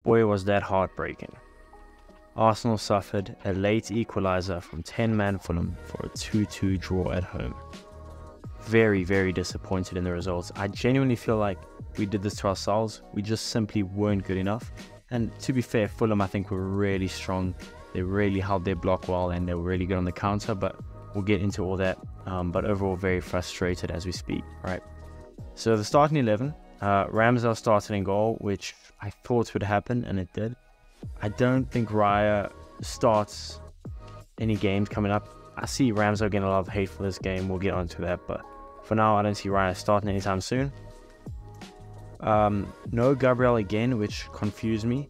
boy was that heartbreaking. Arsenal suffered a late equaliser from 10-man Fulham for a 2-2 draw at home. Very, very disappointed in the results. I genuinely feel like we did this to ourselves. We just simply weren't good enough. And to be fair, Fulham I think were really strong. They really held their block well and they were really good on the counter, but we'll get into all that. But overall very frustrated as we speak. Right. So the starting 11, Ramsdale started in goal, which I thought would happen, and it did. I don't think Raya starts any games coming up. I see Ramsdale getting a lot of hate for this game. We'll get onto that, but for now, I don't see Raya starting anytime soon. No Gabriel again, which confused me.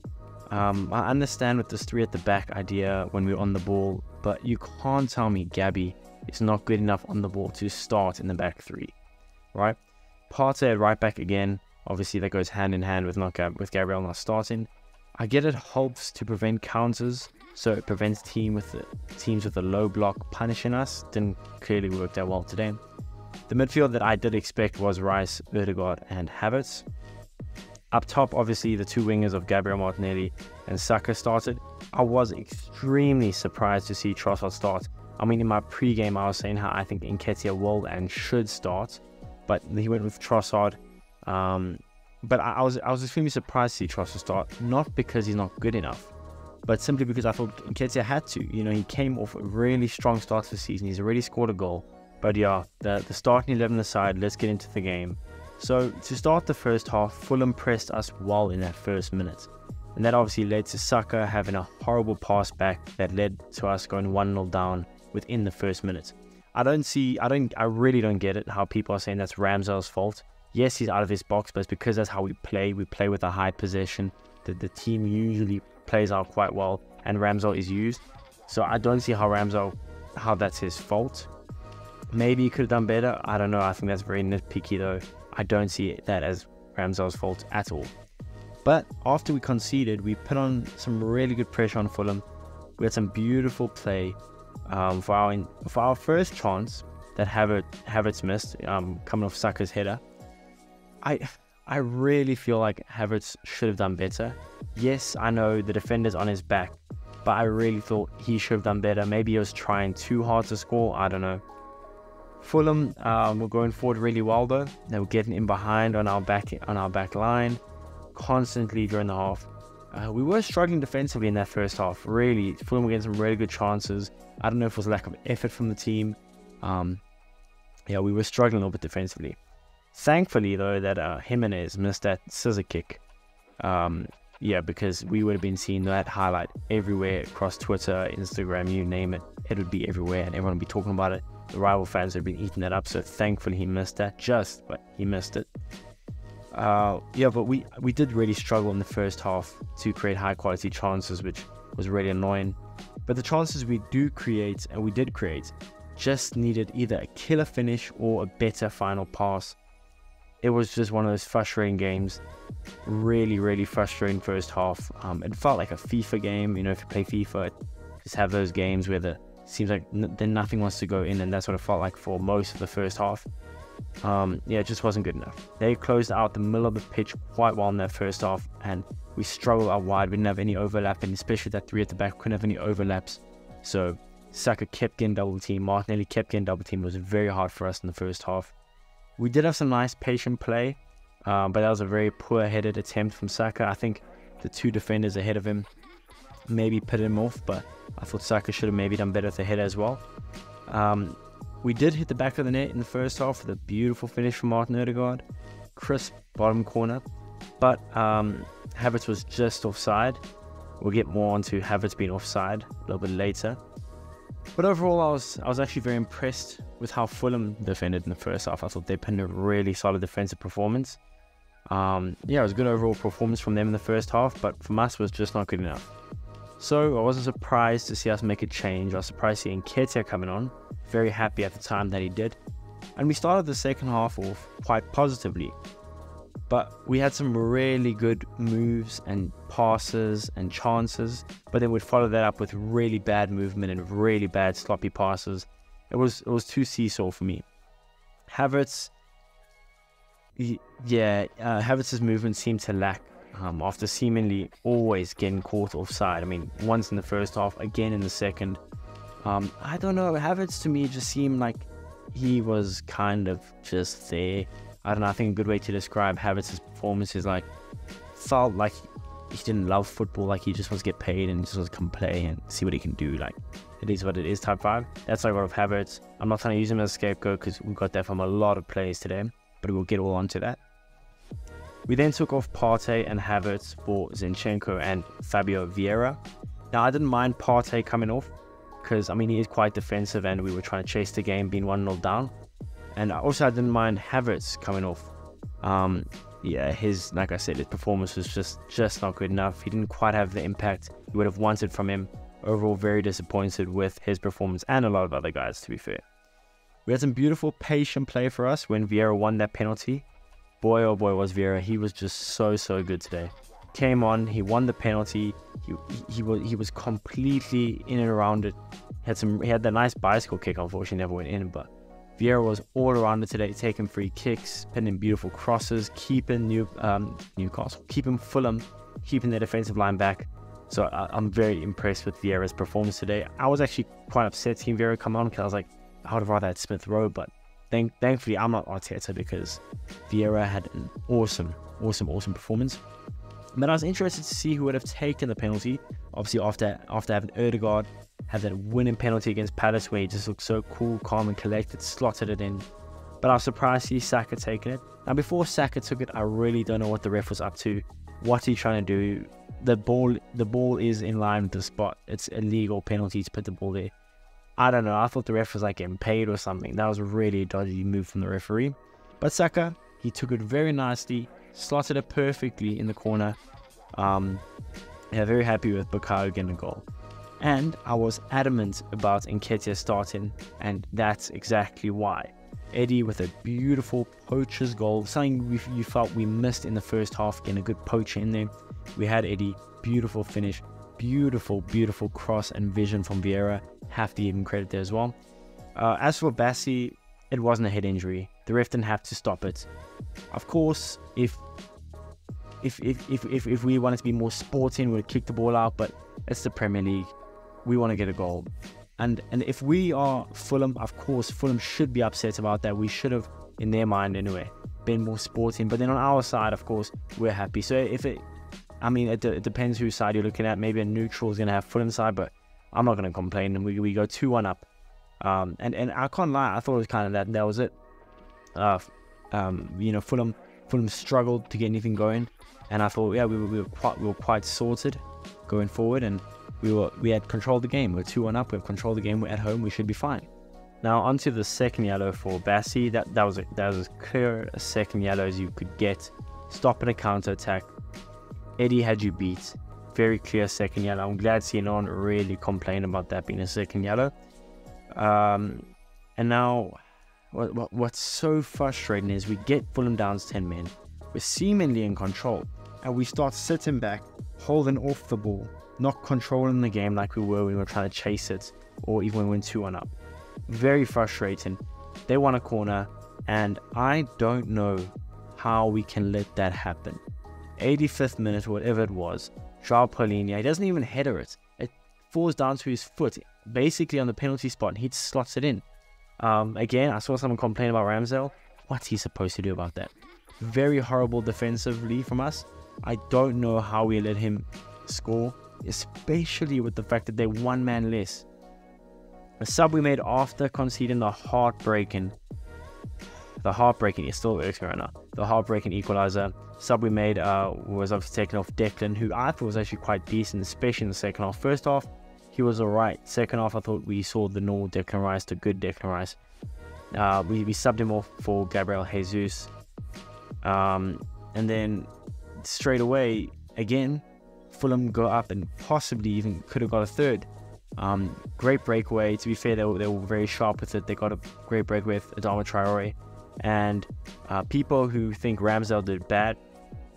I understand with this 3 at the back idea when we're on the ball, but you can't tell me Gabby is not good enough on the ball to start in the back 3, right? Partey at right back again. Obviously, that goes hand in hand with Gabriel not starting. I get it helps to prevent counters, so it prevents teams with a low block punishing us. Didn't clearly work that well today. The midfield that I did expect was Rice, Odegaard and Havertz. Up top, obviously, the 2 wingers of Gabriel Martinelli and Saka started. I was extremely surprised to see Trossard start. I mean, in my pre-game, I was saying how I think Nketiah will and should start, but he went with Trossard. But I was extremely surprised to see Trossard start, not because he's not good enough, but simply because I thought Nketiah had to. You know, he came off a really strong start to the season. He's already scored a goal. But yeah, the starting 11 aside, let's get into the game. So to start the first half, Fulham pressed us well in that first minute. And that obviously led to Saka having a horrible pass back that led to us going 1-0 down within the first minute. I really don't get it how people are saying that's Ramsdale's fault. Yes, he's out of his box, but it's because that's how we play. We play with a high possession. The team usually plays out quite well, and Ramsdale is used. So I don't see how that's his fault. Maybe he could have done better. I don't know. I think that's very nitpicky though. I don't see that as Ramsdale's fault at all. But after we conceded, we put on some really good pressure on Fulham. We had some beautiful play for our first chance that Havertz missed, coming off Saka's header. I really feel like Havertz should have done better. Yes, I know the defender's on his back, but I really thought he should have done better. Maybe he was trying too hard to score. I don't know. Fulham were going forward really well though. They were getting in behind on our back line constantly during the half. We were struggling defensively in that first half. Really, Fulham were getting some really good chances. I don't know if it was lack of effort from the team. Yeah, we were struggling a little bit defensively. Thankfully, though, that Jimenez missed that scissor kick. Yeah, because we would have been seeing that highlight everywhere across Twitter, Instagram, you name it. It would be everywhere and everyone would be talking about it. The rival fans had been eating that up, so thankfully he missed that. But he missed it. Yeah, but we did really struggle in the first half to create high quality chances, which was really annoying. But the chances we do create, and we did create, just needed either a killer finish or a better final pass. It was just one of those frustrating games. Really, really frustrating first half. It felt like a FIFA game. You know, if you play FIFA, just have those games where it seems like then nothing wants to go in, and that's what it felt like for most of the first half. Yeah, it just wasn't good enough. They closed out the middle of the pitch quite well in that first half, and we struggled out wide. We didn't have any overlap, and especially that 3 at the back, couldn't have any overlaps. So Saka kept getting double teamed. Martinelli kept getting double teamed. It was very hard for us in the first half. We did have some nice patient play, but that was a very poor headed attempt from Saka. I think the 2 defenders ahead of him maybe put him off, but I thought Saka should have maybe done better with the header as well. We did hit the back of the net in the first half with a beautiful finish from Martin Odegaard. Crisp bottom corner, but Havertz was just offside. We'll get more onto Havertz being offside a little bit later. But overall, I was actually very impressed with how Fulham defended in the first half. I thought they put in a really solid defensive performance. Yeah, it was a good overall performance from them in the first half, but from us, it was just not good enough. So I wasn't surprised to see us make a change. I was surprised seeing Nketiah coming on. Very happy at the time that he did. And we started the second half off quite positively. But we had some really good moves and passes and chances, but then we'd follow that up with really bad movement and really bad sloppy passes. It was too seesaw for me. Havertz, Havertz's movement seemed to lack after seemingly always getting caught offside. I mean, once in the first half, again in the second. I don't know, Havertz to me just seemed like he was kind of just there. I don't know, I think a good way to describe Havertz's performance is like, felt like he didn't love football, like he just wants to get paid and just wants to come play and see what he can do. Like, it is what it is type vibe. That's like what of Havertz. I'm not trying to use him as a scapegoat because we got that from a lot of players today, but we'll get all onto that. We then took off Partey and Havertz for Zinchenko and Fabio Vieira. Now, I didn't mind Partey coming off because, I mean, he is quite defensive and we were trying to chase the game being 1-0 down. And also, I didn't mind Havertz coming off. Yeah, like I said, his performance was just not good enough. He didn't quite have the impact you would have wanted from him. Overall, very disappointed with his performance and a lot of other guys, to be fair. We had some beautiful, patient play for us when Vieira won that penalty. Boy, oh boy, was Vieira. He was just so good today. Came on, he won the penalty. He was completely in and around it. He had that nice bicycle kick, unfortunately never went in, but Vieira was all around it today, taking free kicks, putting in beautiful crosses, keeping Newcastle, keeping Fulham, keeping their defensive line back. So I'm very impressed with Vieira's performance today. I was actually quite upset seeing Vieira come on because I was like, I would have rather had Smith Rowe, but thankfully I'm not Arteta because Vieira had an awesome performance. But I was interested to see who would have taken the penalty. Obviously, after having Odegaard have that winning penalty against Palace where he just looked so cool, calm and collected, slotted it in. But I was surprised to see Saka taking it. Now, before Saka took it, I really don't know what the ref was up to. What he's trying to do. The ball is in line with the spot. It's a legal penalty to put the ball there. I don't know. I thought the ref was like getting paid or something. That was a really dodgy move from the referee. But Saka, he took it very nicely, slotted it perfectly in the corner. Yeah, very happy with Bukayo getting a goal. And I was adamant about Nketiah starting, and that's exactly why. Eddie with a beautiful poacher's goal, something you felt we missed in the first half, getting a good poacher in there. We had Eddie, beautiful finish, beautiful cross and vision from Vieira. Have to give him credit there as well. As for Bassi, it wasn't a head injury. The ref didn't have to stop it. Of course, if we wanted to be more sporting, we'd kick the ball out, but it's the Premier League. We want to get a goal. And if we are Fulham, of course, Fulham should be upset about that. We should have, in their mind anyway, been more sporting. But then on our side, of course, we're happy. So it depends whose side you're looking at. Maybe a neutral is going to have Fulham side, but I'm not going to complain. And we go 2-1 up. And I can't lie, I thought it was kind of that was it. Fulham struggled to get anything going. And I thought, yeah, we were quite sorted going forward, and we had controlled the game. We're 2-1 up. We've controlled the game. We're at home. We should be fine. Now onto the second yellow for Bassi. That was as clear a second yellow as you could get. Stopping a counter attack. Eddie had you beat. Very clear second yellow. I'm glad to see no one really complain about that being a second yellow. And now, what's so frustrating is we get Fulham down 10 men. We're seemingly in control, and we start sitting back, holding off the ball, not controlling the game like we were when we were trying to chase it, or even when we went 2-1 up. Very frustrating. They won a corner, and I don't know how we can let that happen. 85th minute, whatever it was, João Paulinho, he doesn't even header it. It falls down to his foot, basically on the penalty spot, and he just slots it in. Again, I saw someone complain about Ramsdale. What's he supposed to do about that? Very horrible defensively from us. I don't know how we let him score, especially with the fact that they're one man less. A sub we made after conceding the heartbreaking, it still irks me right now, the heartbreaking equalizer. Sub we made was obviously taken off Declan, who I thought was actually quite decent, especially in the second half. First half, he was alright. Second half, I thought we saw the normal Declan Rice to good Declan Rice. We subbed him off for Gabriel Jesus. And then straight away, again, Fulham go up and possibly even could have got a third. Great breakaway. To be fair, they were very sharp with it. They got a great break with Adama Traore. And people who think Ramsdale did bad,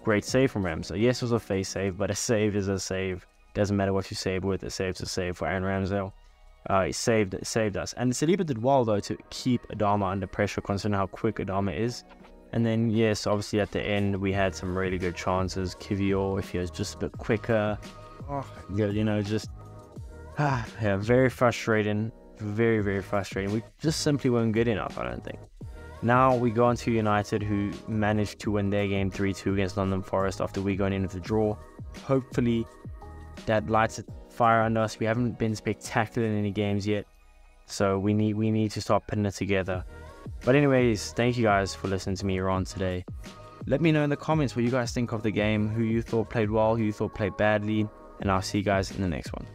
great save from Ramsdale. Yes, it was a face save, but a save is a save. Doesn't matter what you save with, a save's a save for Aaron Ramsdale. He saved us. And Saliba did well, though, to keep Adama under pressure, considering how quick Adama is. And then, yes, obviously at the end, we had some really good chances. Kivior, if he was just a bit quicker. Oh, you know, just, yeah, very frustrating. Very, very frustrating. We just simply weren't good enough, I don't think. Now we go on to United, who managed to win their game 3-2 against London Forest after we going in with a draw. Hopefully, that lights a fire under us. We haven't been spectacular in any games yet, so we need to start putting it together. But anyways, thank you guys for listening to me on today. Let me know in the comments what you guys think of the game, who you thought played well, who you thought played badly, and I'll see you guys in the next one.